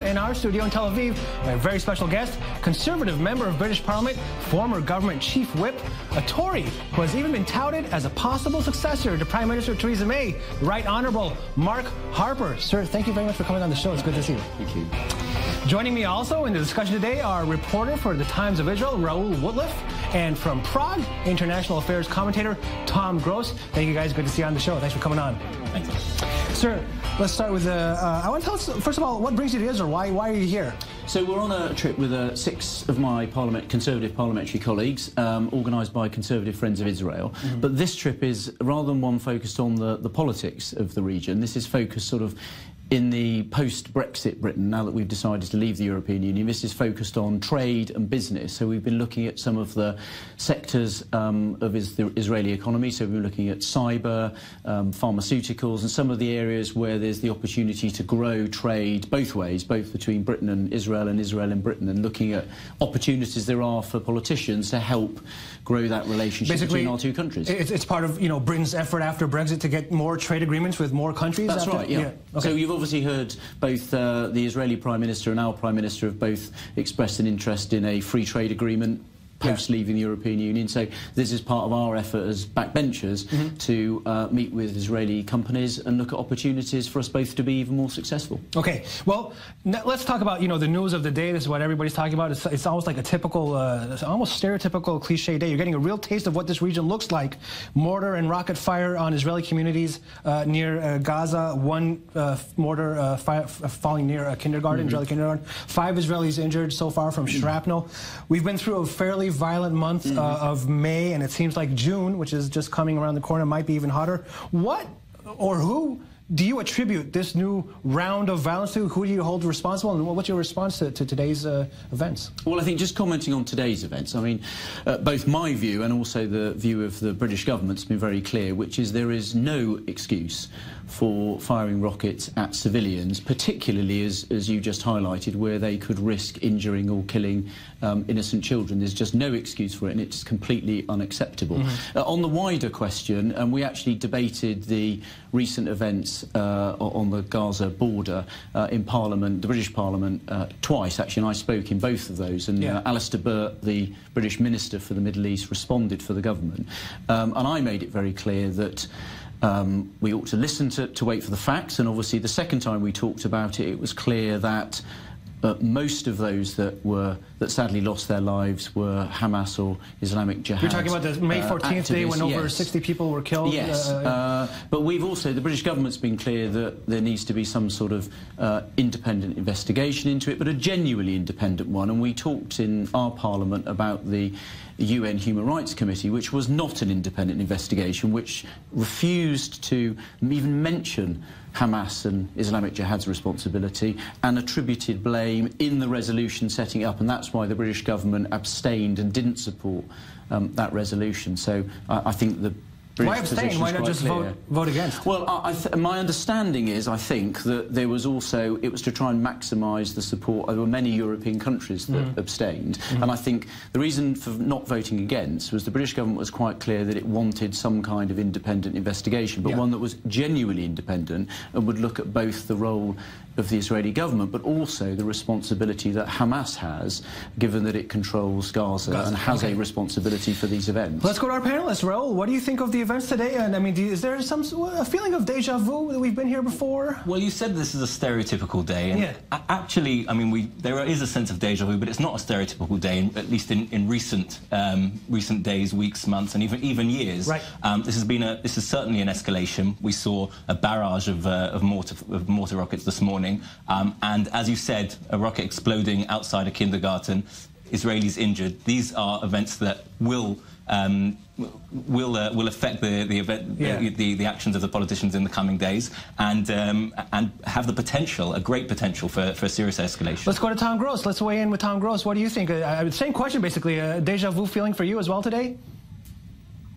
In our studio in Tel Aviv, a very special guest, conservative member of British Parliament, former government chief whip, a Tory who has even been touted as a possible successor to Prime Minister Theresa May, Right Honourable Mark Harper. Sir, thank you very much for coming on the show. It's good to see you. Thank you. Joining me also in the discussion today are reporter for the Times of Israel, Raoul Wootlif, and from Prague, international affairs commentator Tom Gross. Thank you guys. Good to see you on the show. Thanks for coming on. Thank you. Sir, let's start with, I want to tell us, first of all, what brings you to Israel? Why are you here? So we're on a trip with 6 of my conservative parliamentary colleagues, organised by Conservative Friends of Israel. Mm-hmm. But this trip is, rather than one focused on the politics of the region, this is focused sort of in the post-Brexit Britain, now that we've decided to leave the European Union. This is focused on trade and business. So we've been looking at some of the sectors of the Israeli economy. So we've been looking at cyber, pharmaceuticals, and some of the areas where there's the opportunity to grow trade both ways, both between Britain and Israel and Britain, and looking at opportunities there are for politicians to help grow that relationship basically, between our two countries. It's part of, Britain's effort after Brexit to get more trade agreements with more countries? That's right, yeah. Okay. So you've obviously heard both the Israeli Prime Minister and our Prime Minister have both expressed an interest in a free trade agreement post-leaving the European Union. So this is part of our effort as backbenchers to meet with Israeli companies and look at opportunities for us both to be even more successful. Okay, well, let's talk about, the news of the day. This is what everybody's talking about. It's almost like a typical, almost stereotypical cliche day. You're getting a real taste of what this region looks like. Mortar and rocket fire on Israeli communities near Gaza. One mortar falling near a kindergarten, Israeli kindergarten. 5 Israelis injured so far from shrapnel. We've been through a fairly violent month of May, and it seems like June, which is just coming around the corner, might be even hotter. What or who do you attribute this new round of violence to? Who do you hold responsible, and what's your response to today's events? Well, I think just commenting on today's events, I mean, both my view and also the view of the British government has been very clear, which is there is no excuse for firing rockets at civilians, particularly, as you just highlighted, where they could risk injuring or killing innocent children. There's just no excuse for it, and it's completely unacceptable. On the wider question, and we actually debated the recent events on the Gaza border in Parliament, the British Parliament, twice, actually, and I spoke in both of those, and Alistair Burt, the British Minister for the Middle East, responded for the government, and I made it very clear that we ought to listen to wait for the facts, and obviously the second time we talked about it, it was clear that most of those that sadly lost their lives were Hamas or Islamic Jihad. You're talking about the May 14th day when over 60 people were killed? Yes, but we've also, the British government's been clear that there needs to be some sort of independent investigation into it, but a genuinely independent one, and we talked in our Parliament about the UN Human Rights Committee, which was not an independent investigation, which refused to even mention Hamas and Islamic Jihad's responsibility and attributed blame in the resolution setting it up, and that's why the British government abstained and didn't support that resolution. So I think the British position is quite clear. Why not just vote against? Well, my understanding is, I think, that there was also, it was to try and maximise the support. There were many European countries that abstained, and I think the reason for not voting against was the British government was quite clear that it wanted some kind of independent investigation, but one that was genuinely independent and would look at both the role of the Israeli government, but also the responsibility that Hamas has, given that it controls Gaza and has a responsibility for these events. Let's go to our panelists. Raoul, what do you think of the events today? And I mean, is there a feeling of deja vu that we've been here before? Well, you said this is a stereotypical day, and actually, I mean, there is a sense of deja vu, but it's not a stereotypical day, at least in recent days, weeks, months, and even years. Right. This is certainly an escalation. We saw a barrage of mortar rockets this morning. And as you said, a rocket exploding outside a kindergarten, Israelis injured. These are events that will affect the actions of the politicians in the coming days, and have the potential, a great potential for a serious escalation. Let's go to Tom Gross. Let's weigh in with Tom Gross. What do you think? Same question, basically. Deja vu feeling for you as well today?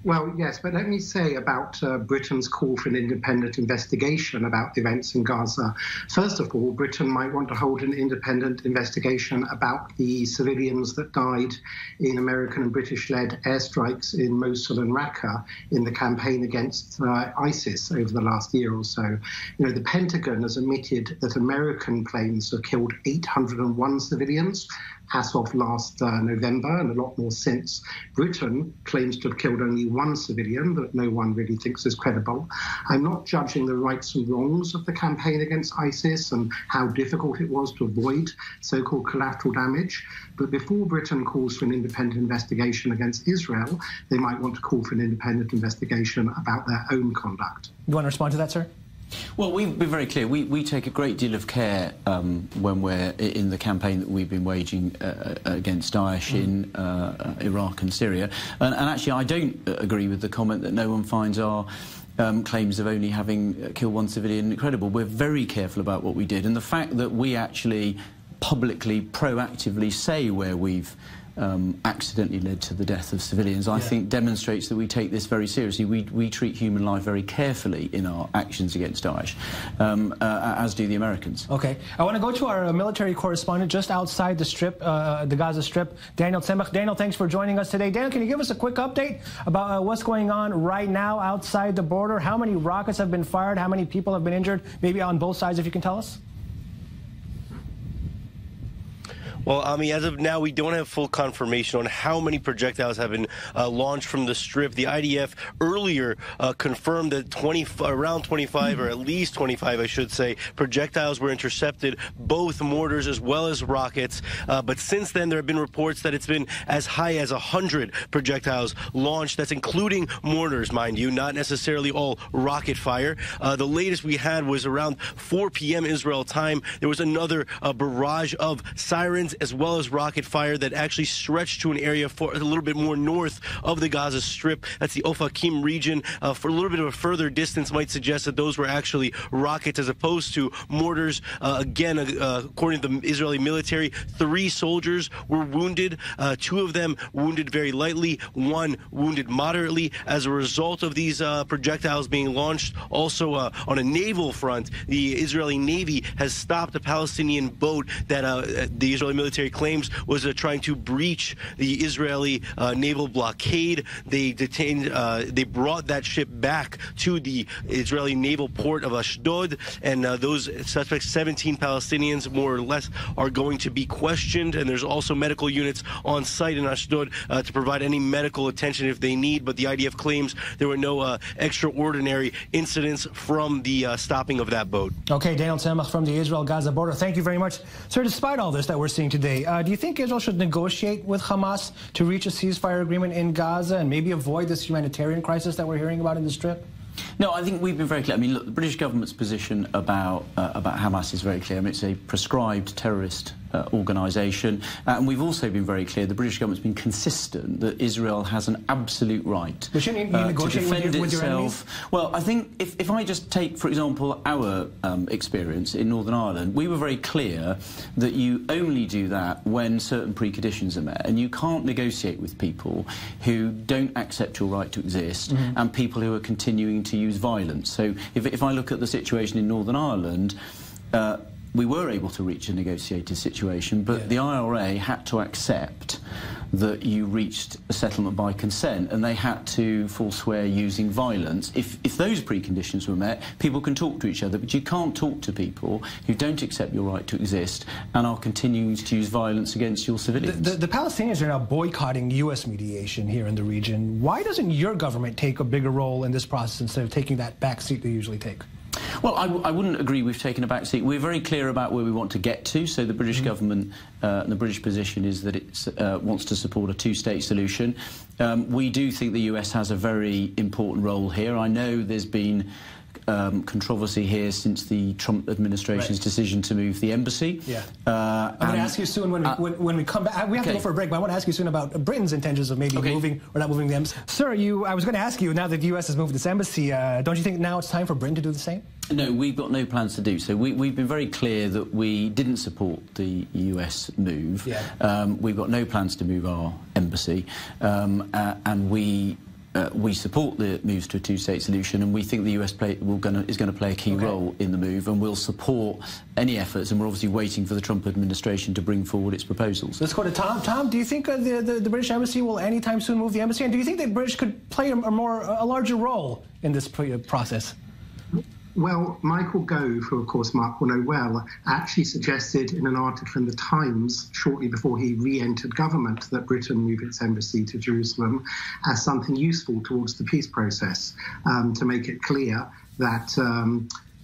Well, yes, but let me say about Britain's call for an independent investigation about the events in Gaza. First of all, Britain might want to hold an independent investigation about the civilians that died in American and British-led airstrikes in Mosul and Raqqa in the campaign against ISIS over the last year or so. You know, the Pentagon has admitted that American planes have killed 801 civilians as of last November, and a lot more since. Britain claims to have killed only one civilian that no one really thinks is credible. I'm not judging the rights and wrongs of the campaign against ISIS and how difficult it was to avoid so-called collateral damage, but before Britain calls for an independent investigation against Israel, they might want to call for an independent investigation about their own conduct. You want to respond to that, sir? Well, we've been very clear. We take a great deal of care when we're in the campaign that we've been waging against Daesh in Iraq and Syria. And actually, I don't agree with the comment that no one finds our claims of only having killed one civilian credible. We're very careful about what we did. And the fact that we actually publicly, proactively say where we've accidentally led to the death of civilians, I think demonstrates that we take this very seriously. We treat human life very carefully in our actions against Daesh, as do the Americans. Okay. I want to go to our military correspondent just outside the Strip, the Gaza Strip, Daniel Tzemach. Daniel, thanks for joining us today. Daniel, can you give us a quick update about what's going on right now outside the border? How many rockets have been fired? How many people have been injured? Maybe on both sides, if you can tell us. Well, Ami, as of now, we don't have full confirmation on how many projectiles have been launched from the Strip. The IDF earlier confirmed that around 25, or at least 25, I should say, projectiles were intercepted, both mortars as well as rockets. But since then, there have been reports that it's been as high as 100 projectiles launched. That's including mortars, mind you, not necessarily all rocket fire. The latest we had was around 4 p.m. Israel time. There was another barrage of sirens as well as rocket fire that actually stretched to an area for a little bit more north of the Gaza Strip. That's the Ofakim region. For a little bit of a further distance might suggest that those were actually rockets as opposed to mortars. Again, according to the Israeli military, 3 soldiers were wounded. 2 of them wounded very lightly, 1 wounded moderately as a result of these projectiles being launched. Also, on a naval front, the Israeli Navy has stopped a Palestinian boat that the Israeli military claims was trying to breach the Israeli naval blockade. They detained, they brought that ship back to the Israeli naval port of Ashdod, and those suspects, 17 Palestinians more or less, are going to be questioned. And there's also medical units on site in Ashdod to provide any medical attention if they need. But the IDF claims there were no extraordinary incidents from the stopping of that boat. Okay, Daniel Tzemach from the Israel-Gaza border. Thank you very much. Sir, despite all this that we're seeing today, do you think Israel should negotiate with Hamas to reach a ceasefire agreement in Gaza and maybe avoid this humanitarian crisis that we're hearing about in the Strip? No, I think we've been very clear. I mean, look, the British government's position about Hamas is very clear. I mean, it's a proscribed terrorist organisation, and we've also been very clear. The British government's been consistent that Israel has an absolute right to defend itself. Well, I think if I just take, for example, our experience in Northern Ireland, we were very clear that you only do that when certain preconditions are met, and you can't negotiate with people who don't accept your right to exist and people who are continuing to use violence. So if I look at the situation in Northern Ireland, we were able to reach a negotiated situation, but the IRA had to accept that you reached a settlement by consent, and they had to forswear using violence. If those preconditions were met, people can talk to each other, but you can't talk to people who don't accept your right to exist and are continuing to use violence against your civilians. The Palestinians are now boycotting U.S. mediation here in the region. Why doesn't your government take a bigger role in this process instead of taking that back seat they usually take? Well, I wouldn't agree we've taken a back seat. We're very clear about where we want to get to. So the British government, the British position is that it wants to support a 2-state solution. We do think the US has a very important role here. I know there's been controversy here since the Trump administration's decision to move the embassy. I'm going to ask you soon when we come back. We have to go for a break, but I want to ask you soon about Britain's intentions of maybe moving or not moving the embassy. Sir, I was going to ask you, now that the U.S. has moved this embassy, don't you think now it's time for Britain to do the same? No, we've got no plans to do so. We've been very clear that we didn't support the US move. We've got no plans to move our embassy, and we we support the moves to a two-state solution, and we think the US is going to play a key role in the move, and we'll support any efforts, and we're obviously waiting for the Trump administration to bring forward its proposals. Let's go to Tom. Tom, do you think the British embassy will anytime soon move the embassy, and do you think the British could play a larger role in this process? Well, Michael Gove, who of course Mark will know well, actually suggested in an article in The Times shortly before he re-entered government that Britain move its embassy to Jerusalem as something useful towards the peace process, to make it clear that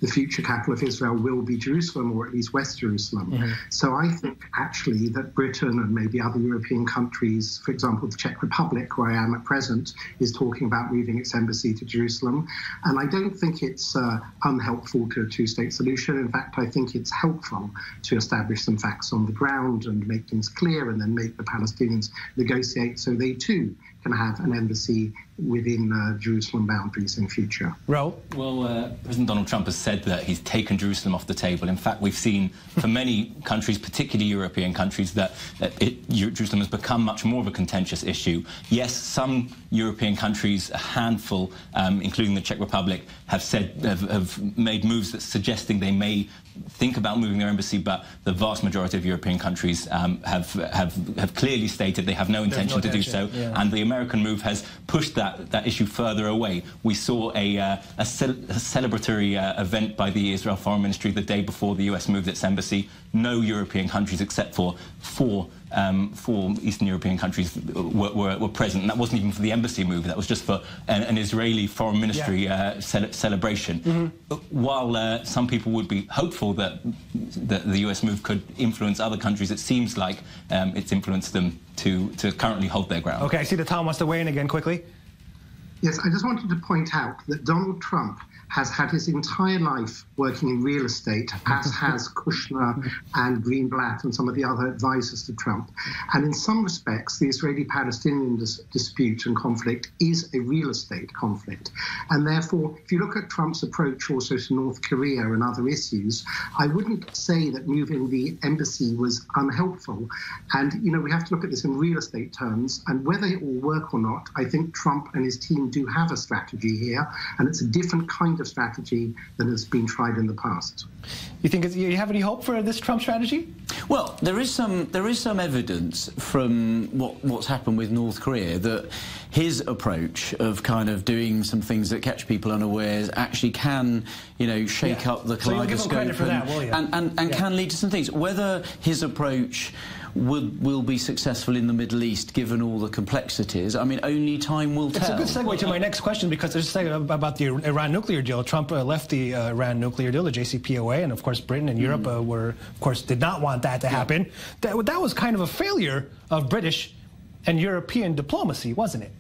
the future capital of Israel will be Jerusalem, or at least West Jerusalem. So I think actually that Britain and maybe other European countries, for example, the Czech Republic, where I am at present, is talking about moving its embassy to Jerusalem. And I don't think it's unhelpful to a two-state solution. In fact, I think it's helpful to establish some facts on the ground and make things clear, and then make the Palestinians negotiate so they too can have an embassy within Jerusalem boundaries in future. Raoul? Well, President Donald Trump has said that he's taken Jerusalem off the table. In fact, we've seen for many countries, particularly European countries, that Jerusalem has become much more of a contentious issue. Yes, some European countries, a handful, including the Czech Republic, have made moves that suggesting they may think about moving their embassy, but the vast majority of European countries have clearly stated they have no intention to do so, and the American move has pushed that issue further away. We saw a celebratory event by the Israel Foreign Ministry the day before the US moved its embassy. No European countries except for four Eastern European countries were present, and that wasn't even for the embassy move, that was just for an Israeli Foreign Ministry celebration. While some people would be hopeful that the US move could influence other countries, it seems like it's influenced them to currently hold their ground. Okay, I see that Tom wants to weigh in again quickly. Yes, I just wanted to point out that Donald Trump has had his entire life working in real estate, as has Kushner and Greenblatt and some of the other advisors to Trump. And in some respects, the Israeli-Palestinian dispute and conflict is a real estate conflict. And therefore, if you look at Trump's approach also to North Korea and other issues, I wouldn't say that moving the embassy was unhelpful. And, you know, we have to look at this in real estate terms. And whether it will work or not, I think Trump and his team do have a strategy here. And it's a different kind of strategy than has been tried in the past. You think you have any hope for this Trump strategy? Well, there is some evidence from what's happened with North Korea that his approach of kind of doing some things that catch people unawares actually can, you know, shake up the kaleidoscope and can lead to some things. Whether his approach will be successful in the Middle East, given all the complexities, I mean, only time will tell. It's a good segue to my next question, because there's a thing about the Iran nuclear deal. Trump left the Iran nuclear deal, the JCPOA, and of course Britain and Europe did not want that to happen. That was kind of a failure of British and European diplomacy, wasn't it?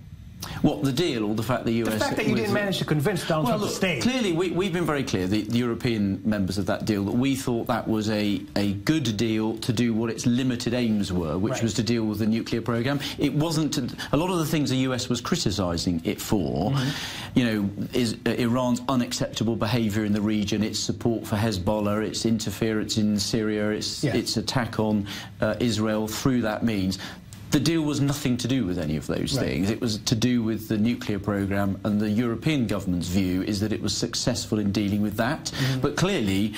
What, the deal, or the fact that the US... The fact that you didn't manage to convince Donald Trump to stay. Clearly, we've been very clear, the European members of that deal, that we thought that was a good deal to do what its limited aims were, which was to deal with the nuclear programme. It wasn't... a lot of the things the US was criticising it for, you know, is Iran's unacceptable behaviour in the region, its support for Hezbollah, its interference in Syria, its attack on Israel through that means. The deal was nothing to do with any of those things. It was to do with the nuclear programme, and the European government's view is that it was successful in dealing with that. But clearly,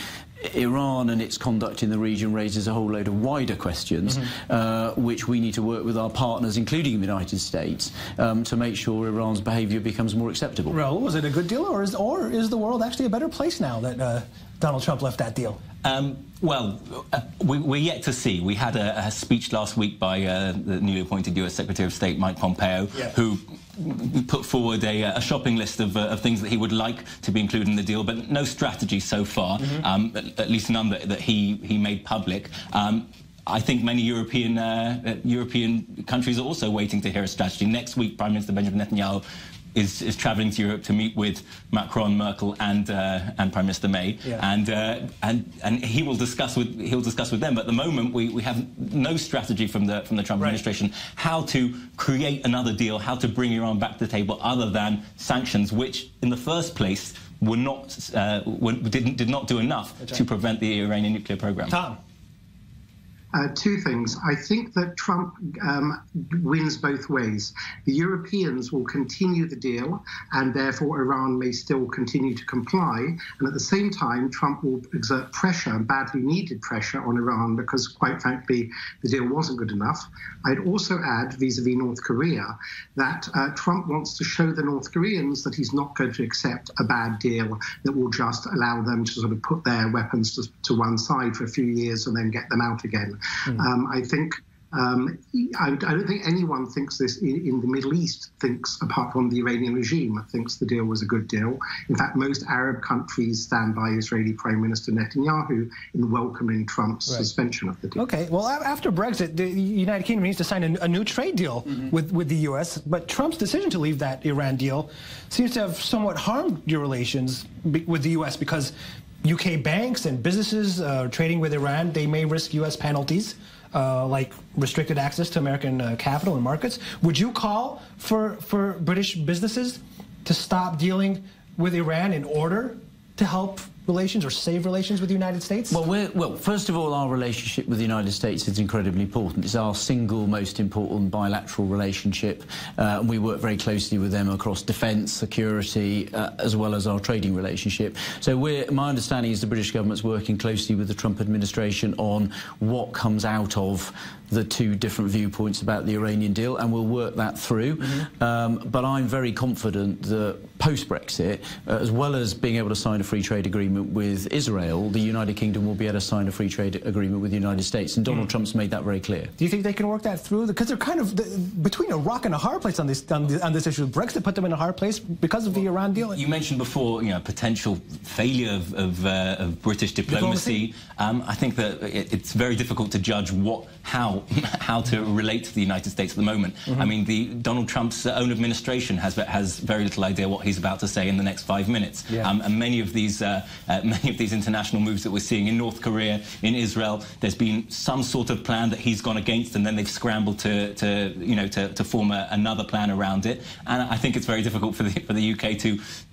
Iran and its conduct in the region raises a whole load of wider questions, which we need to work with our partners, including the United States, to make sure Iran's behaviour becomes more acceptable. Raoul, was it a good deal, or is the world actually a better place now that Donald Trump left that deal? Well, we're yet to see. We had a speech last week by the newly appointed US Secretary of State, Mike Pompeo, who put forward a shopping list of things that he would like to be included in the deal, but no strategy so far, at least none that he made public. I think many European countries are also waiting to hear a strategy. Next week, Prime Minister Benjamin Netanyahu is travelling to Europe to meet with Macron, Merkel, and Prime Minister May, and he'll discuss with them. But at the moment, we have no strategy from the Trump administration how to create another deal, how to bring Iran back to the table, other than sanctions, which in the first place did not do enough to prevent the Iranian nuclear program. Tom. Two things. I think that Trump wins both ways. The Europeans will continue the deal, and therefore Iran may still continue to comply. And at the same time, Trump will exert pressure, badly needed pressure, on Iran because, quite frankly, the deal wasn't good enough. I'd also add, vis-a-vis North Korea, that Trump wants to show the North Koreans that he's not going to accept a bad deal that will just allow them to sort of put their weapons to one side for a few years and then get them out again. I don't think anyone thinks this in the Middle East thinks, apart from the Iranian regime, thinks the deal was a good deal. In fact, most Arab countries stand by Israeli Prime Minister Netanyahu in welcoming Trump's suspension of the deal. Okay, well, after Brexit, the United Kingdom needs to sign a new trade deal with the U.S., but Trump's decision to leave that Iran deal seems to have somewhat harmed your relations with the U.S. because UK banks and businesses trading with Iran, they may risk U.S. penalties, like restricted access to American capital and markets. Would you call for British businesses to stop dealing with Iran in order to help relations or save relations with the United States? Well, first of all, our relationship with the United States is incredibly important. It's our single most important bilateral relationship, and we work very closely with them across defence, security, as well as our trading relationship. So my understanding is the British government's working closely with the Trump administration on what comes out of the two different viewpoints about the Iranian deal, and we'll work that through. But I'm very confident that post-Brexit, as well as being able to sign a free trade agreement with Israel, the United Kingdom will be able to sign a free trade agreement with the United States, and Donald Trump's made that very clear. Do you think they can work that through? Because they're kind of between a rock and a hard place on this issue. Brexit put them in a hard place because of the Iran deal. You mentioned before, potential failure of British diplomacy. I think that it's very difficult to judge how to relate to the United States at the moment. I mean, Donald Trump's own administration has very little idea what he's about to say in the next 5 minutes. And many of these international moves that we're seeing in North Korea, in Israel, there's been some sort of plan that he's gone against, and then they've scrambled to form another plan around it. And I think it's very difficult for the UK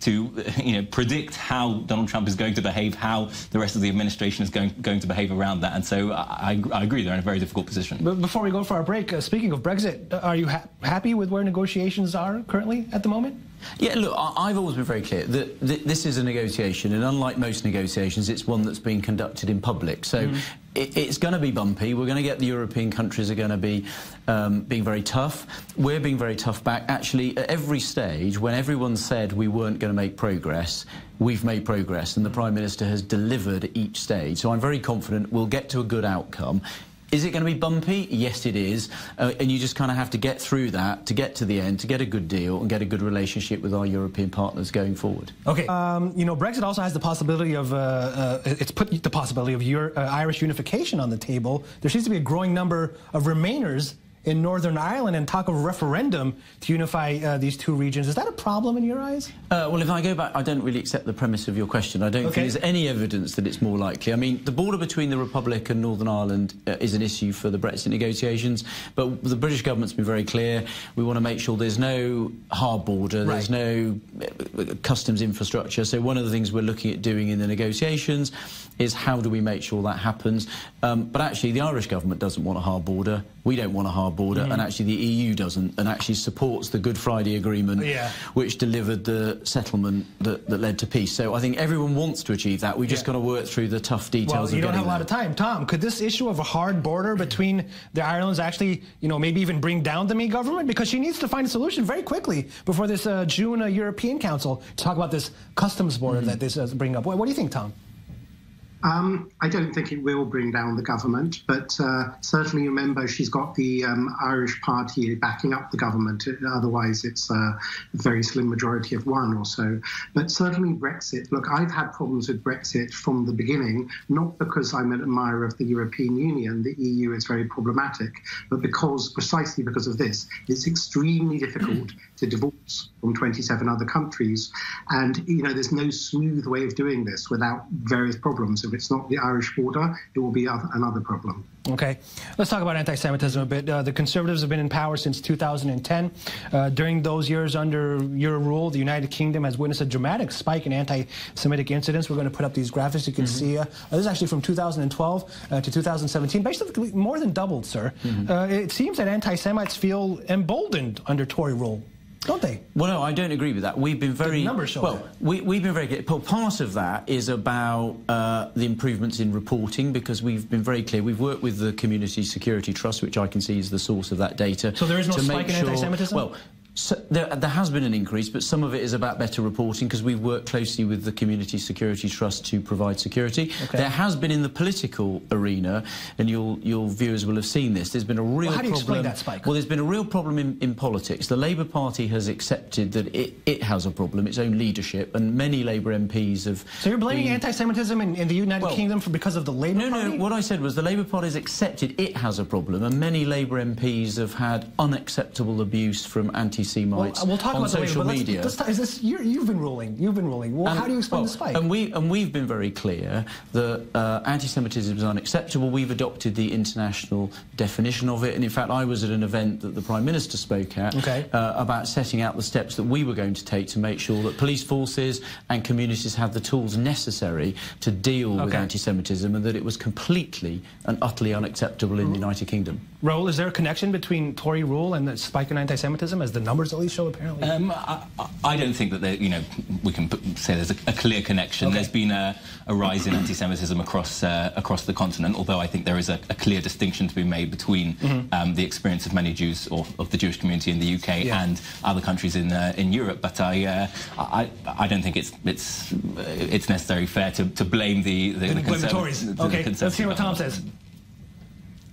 to predict how Donald Trump is going to behave, how the rest of the administration is going to behave around that. And so I agree, they're in a very difficult position. But before we go for our break, speaking of Brexit, are you happy with where negotiations are currently at the moment? Yeah, look, I've always been very clear that this is a negotiation, and unlike most negotiations, it's one that's been conducted in public. So it's going to be bumpy. We're going to get the European countries are going to be being very tough. We're being very tough back. Actually, at every stage, when everyone said we weren't going to make progress, we've made progress, and the Prime Minister has delivered at each stage. So I'm very confident we'll get to a good outcome. Is it going to be bumpy? Yes, it is. And you just kind of have to get through that to get to the end, to get a good deal and get a good relationship with our European partners going forward. Okay. Brexit also has the possibility of, it's put the possibility of Irish unification on the table. There seems to be a growing number of Remainers in Northern Ireland and talk of a referendum to unify these two regions. Is that a problem in your eyes? Well, if I go back, I don't really accept the premise of your question. I don't think there's any evidence that it's more likely. I mean, the border between the Republic and Northern Ireland is an issue for the Brexit negotiations, but the British government's been very clear. We want to make sure there's no hard border, there's no customs infrastructure. So one of the things we're looking at doing in the negotiations is how do we make sure that happens. But actually, the Irish government doesn't want a hard border. We don't want a hard border, and actually the EU doesn't, and actually supports the Good Friday Agreement, which delivered the settlement that led to peace. So I think everyone wants to achieve that. We've just got to work through the tough details. Well, you don't have a lot of time. Tom, could this issue of a hard border between the Irelands actually, maybe even bring down the May government? Because she needs to find a solution very quickly before this June European Council to talk about this customs border that this is bringing up. What do you think, Tom? I don't think it will bring down the government, but certainly remember she's got the Irish party backing up the government. Otherwise, it's a very slim majority of one or so. But certainly Brexit. Look, I've had problems with Brexit from the beginning, not because I'm an admirer of the European Union. The EU is very problematic, but precisely because of this. It's extremely difficult to divorce from 27 other countries. And, there's no smooth way of doing this without various problems. If it's not the Irish border, it will be another problem. Okay. Let's talk about anti-Semitism a bit. The Conservatives have been in power since 2010. During those years under your rule, the United Kingdom has witnessed a dramatic spike in anti-Semitic incidents. We're going to put up these graphics. You can see this is actually from 2012 to 2017. Basically more than doubled, sir. It seems that anti-Semites feel emboldened under Tory rule, don't they? Well, no, I don't agree with that. We've been very... The numbers show well, we've been very clear. Part of that is about the improvements in reporting, because we've been very clear. We've worked with the Community Security Trust, which I can see is the source of that data. So there is no spike in anti-Semitism? Well, so there has been an increase, but some of it is about better reporting, because we've worked closely with the Community Security Trust to provide security. Okay. There has been in the political arena, and your viewers will have seen this, there's been a real problem... How do you explain that spike? Well, there's been a real problem in politics. The Labour Party has accepted that it has a problem, its own leadership, and many Labour MPs have... So you're blaming anti-Semitism in the United Kingdom because of the Labour Party? No, what I said was the Labour Party has accepted it has a problem, and many Labour MPs have had unacceptable abuse from anti-Semites we'll talk on about social media. You've been ruling. Well, how do you explain the spike? And we've been very clear that anti-Semitism is unacceptable. We've adopted the international definition of it, and in fact I was at an event that the Prime Minister spoke at about setting out the steps that we were going to take to make sure that police forces and communities have the tools necessary to deal with anti-Semitism, and that it was completely and utterly unacceptable in the United Kingdom. Raoul, is there a connection between Tory rule and the spike in anti-Semitism, as the numbers at least show, apparently? I don't think that we can say there's a clear connection. There's been a rise in anti-Semitism across the continent, although I think there is a clear distinction to be made between the experience of many Jews, or of the Jewish community in the UK, and other countries in Europe. But I don't think it's necessarily fair to blame the Tories. Okay, let's hear what Tom says.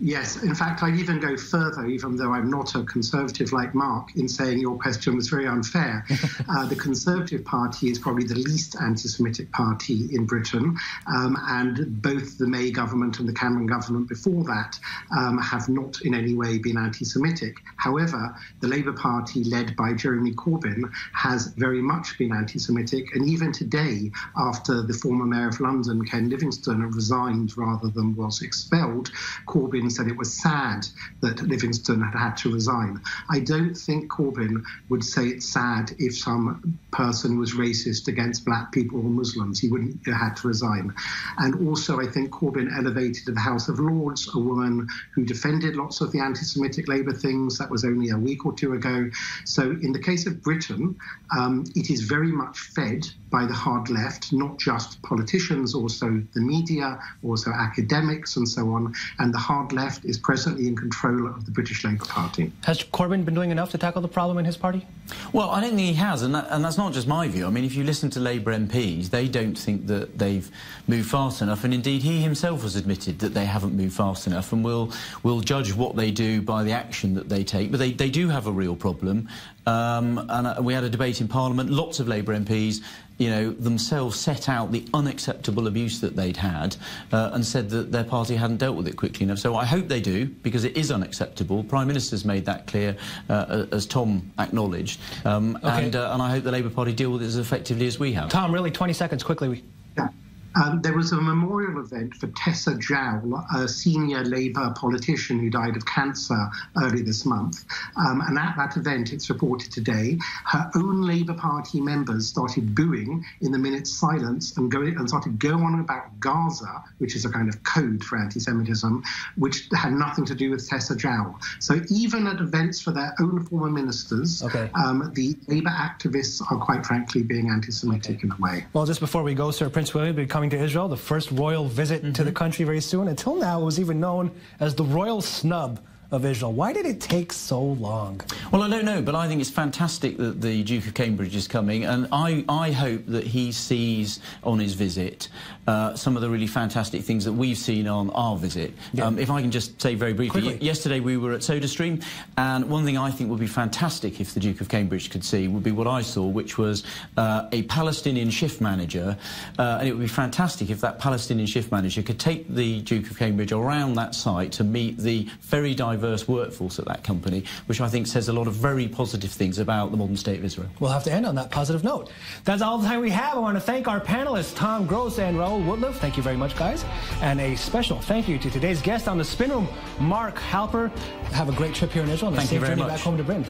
Yes, in fact, I'd even go further, even though I'm not a Conservative like Mark, in saying your question was very unfair. The Conservative Party is probably the least anti-Semitic party in Britain, and both the May government and the Cameron government before that have not in any way been anti-Semitic. However, the Labour Party, led by Jeremy Corbyn, has very much been anti-Semitic, and even today, after the former Mayor of London, Ken Livingstone, resigned rather than was expelled, Corbyn said it was sad that Livingstone had to resign. I don't think Corbyn would say it's sad if some person was racist against black people or Muslims. He wouldn't have had to resign. And also, I think Corbyn elevated to the House of Lords a woman who defended lots of the anti-Semitic Labour things. That was only a week or two ago. So in the case of Britain, it is very much fed by the hard left, not just politicians, also the media, also academics and so on. And the hard left is presently in control of the British Labour Party. Has Corbyn been doing enough to tackle the problem in his party? Well, I don't think he has, and that's not just my view. I mean, if you listen to Labour MPs, they don't think that they've moved fast enough, and indeed he himself has admitted that they haven't moved fast enough, and we'll judge what they do by the action that they take. But they do have a real problem, and we had a debate in Parliament. Lots of Labour MPs, themselves set out the unacceptable abuse that they'd had and said that their party hadn't dealt with it quickly enough. So I hope they do, because it is unacceptable. Prime Minister's made that clear, as Tom acknowledged, and I hope the Labour Party deal with it as effectively as we have. Tom, really, 20 seconds, quickly. Yeah. There was a memorial event for Tessa Jowell, a senior Labour politician who died of cancer early this month. And at that event, it's reported today, her own Labour Party members started booing in the minute's silence and started going on about Gaza, which is a kind of code for anti-Semitism, which had nothing to do with Tessa Jowell. So even at events for their own former ministers, the Labour activists are quite frankly being anti-Semitic in a way. Well, just before we go, Sir, Prince William will be coming to Israel, the first royal visit to the country very soon. Until now, it was even known as the royal snub of Israel. Why did it take so long? Well, I don't know, but I think it's fantastic that the Duke of Cambridge is coming, and I hope that he sees on his visit some of the really fantastic things that we've seen on our visit. If I can just say very briefly, yesterday we were at SodaStream, and one thing I think would be fantastic if the Duke of Cambridge could see would be what I saw, which was a Palestinian shift manager, and it would be fantastic if that Palestinian shift manager could take the Duke of Cambridge around that site to meet the very diverse diverse workforce at that company, which I think says a lot of very positive things about the modern state of Israel. We'll have to end on that positive note. That's all the time we have. I want to thank our panelists, Tom Gross and Raoul Wootlif. Thank you very much, guys. And a special thank you to today's guest on the Spin Room, Mark Harper. Have a great trip here in Israel and a safe journey back home to Britain.